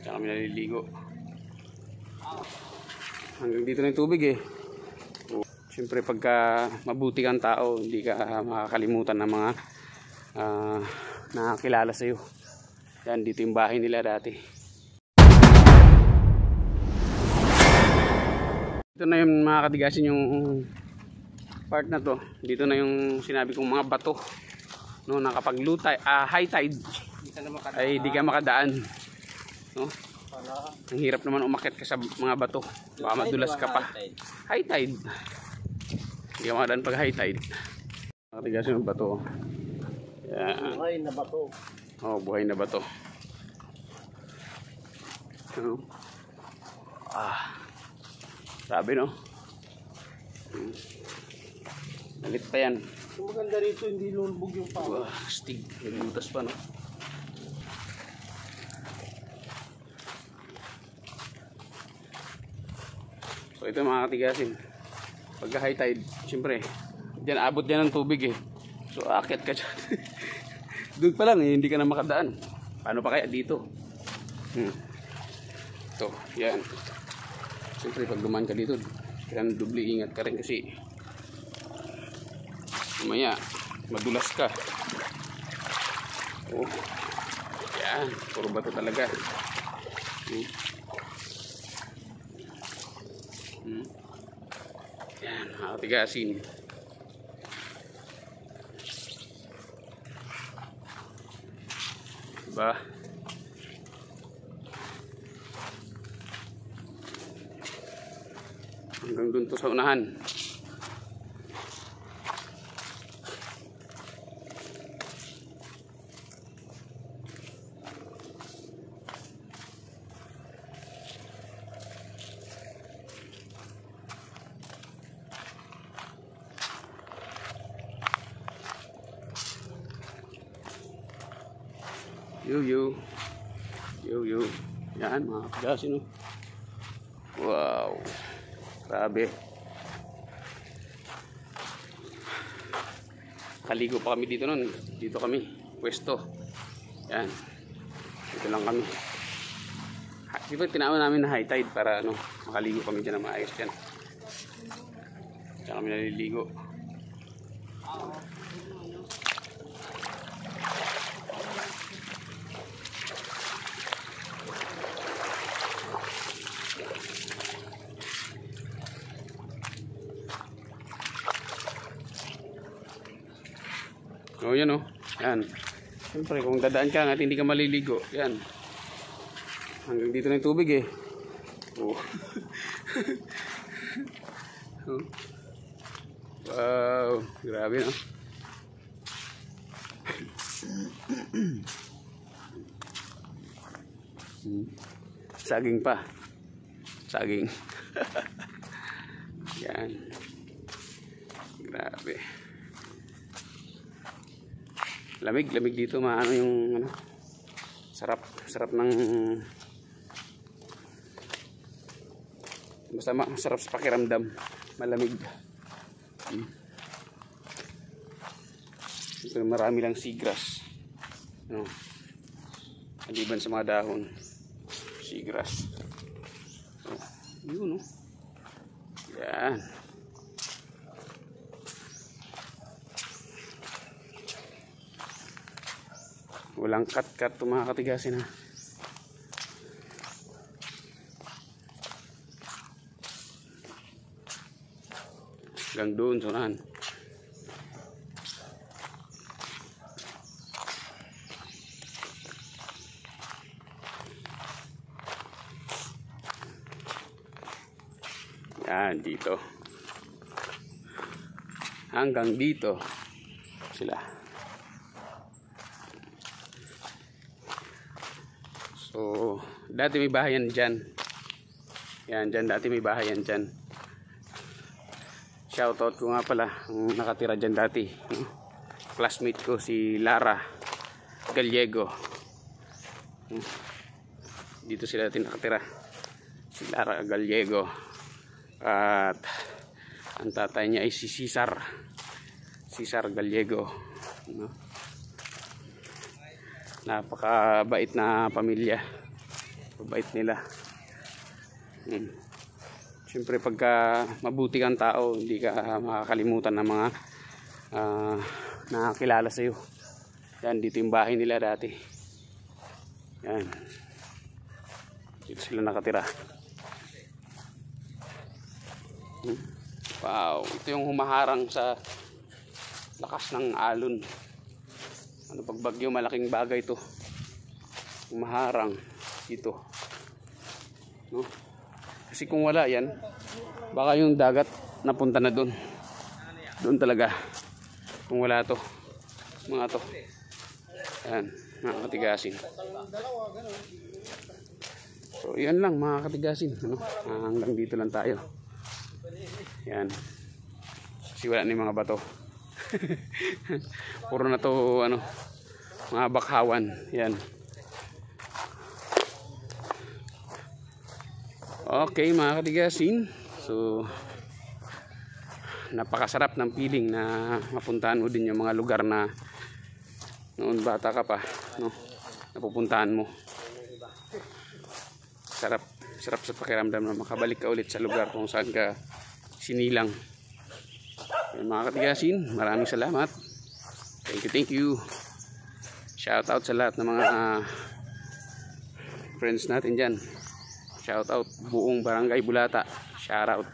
Tsaka kami naliligo. Hanggang dito na yung tubig eh. Siyempre pagka mabuti kang tao, hindi ka makakalimutan ng mga nakakilala sa'yo. Yan, dito yung bahay nila dati. Ito na yung mga katigasin yung part na to. Dito na yung sinabi kong mga bato. No, na kapag low tide, high tide ay di ka makadaan. No? Ang hirap naman umakyat ka sa mga bato. Baka madulas ka pa. High tide. Hindi ka makadaan pag high tide. Mga katigasin yung bato. Yan. Buhay na bato. Oh, buhay na bato. Ano? Sabi no? Nalit pa yan. Yung maganda rito, hindi lulubog yung paa. Stig. Naglutas pa no? So ito mga katigasin. Pagka high tide, siyempre, dyan abot dyan ng tubig eh. So akit ka dyan. Doon pa lang eh, hindi ka na makadaan. Paano pa kaya dito? So, yan. Siyempre pag dumaan ka dito, kailangan dubli ingat ka rin kasi mamaya madulas ka. Oh. Yan, puro bato talaga. Yan, makatigasin. Diba? Hanggang dun to sa unahan. Yo. Yan mga katigasin. Wow. Grabe. Kaligo pa kami dito nun. Dito kami. Pwesto. Yan. Dito lang kami. Di ba tinawag namin na high tide para ano, makaligo kami dyan na maayos dyan. Diyan kami naliligo. Oh, yan oh. Yan. Siyempre, kung dadaan ka at hindi ka maliligo, yan. Hanggang dito na yung tubig eh. Oh. Oh. Wow. Grabe no. Saging pa. Saging. Yan. Grabe. Lamig dito, maano yung ano, sarap ng basta masarap sa pakiramdam, malamig. Ito marami lang seagrass, no? Maliban sa mga dahon, seagrass. Yun no. Yan. Walang cut mga katigasin ha. Hanggang doon sunahan. Yan dito. Hanggang dito sila. So, dati may bahayan dyan. Yan, dyan dati may bahayan dyan. Shoutout ko nga pala ang nakatira dyan dati. Classmate ko si Lara Gallego. Dito sila dati nakatira. Si Lara Gallego. At ang tatay niya ay si Cesar Gallego. Napakabait na pamilya. Mabait nila. Siyempre pagka mabuti kang tao, hindi ka makakalimutan ng mga nakakilala sa iyo. Yan, dito yung bahay nila dati. Yan. Dito sila nakatira. Wow, ito yung humaharang sa lakas ng alon. Ano pag bagyo, malaking bagay to. Humaharang dito. No? Kasi kung wala yan, baka yung dagat napunta na doon. Doon talaga. Kung wala to, mga to. Yan, mga katigasin. So yan lang mga katigasin, ano? Hanggang dito lang tayo. Yan. Kasi wala na yung mga bato. Puro na to ano, mga bakhawan. Yan. Okay mga katigasin. So napakasarap ng feeling na mapuntahan mo din yung mga lugar na noon bata ka pa, no? Napupuntahan mo. Sarap sa pakiramdam na makabalik ka ulit sa lugar kung saan ka sinilang. Yan, mga katigasin, maraming salamat. Thank you. Shout out sa lahat ng mga friends natin dyan. Shout out buong Barangay Bulata. Shout out.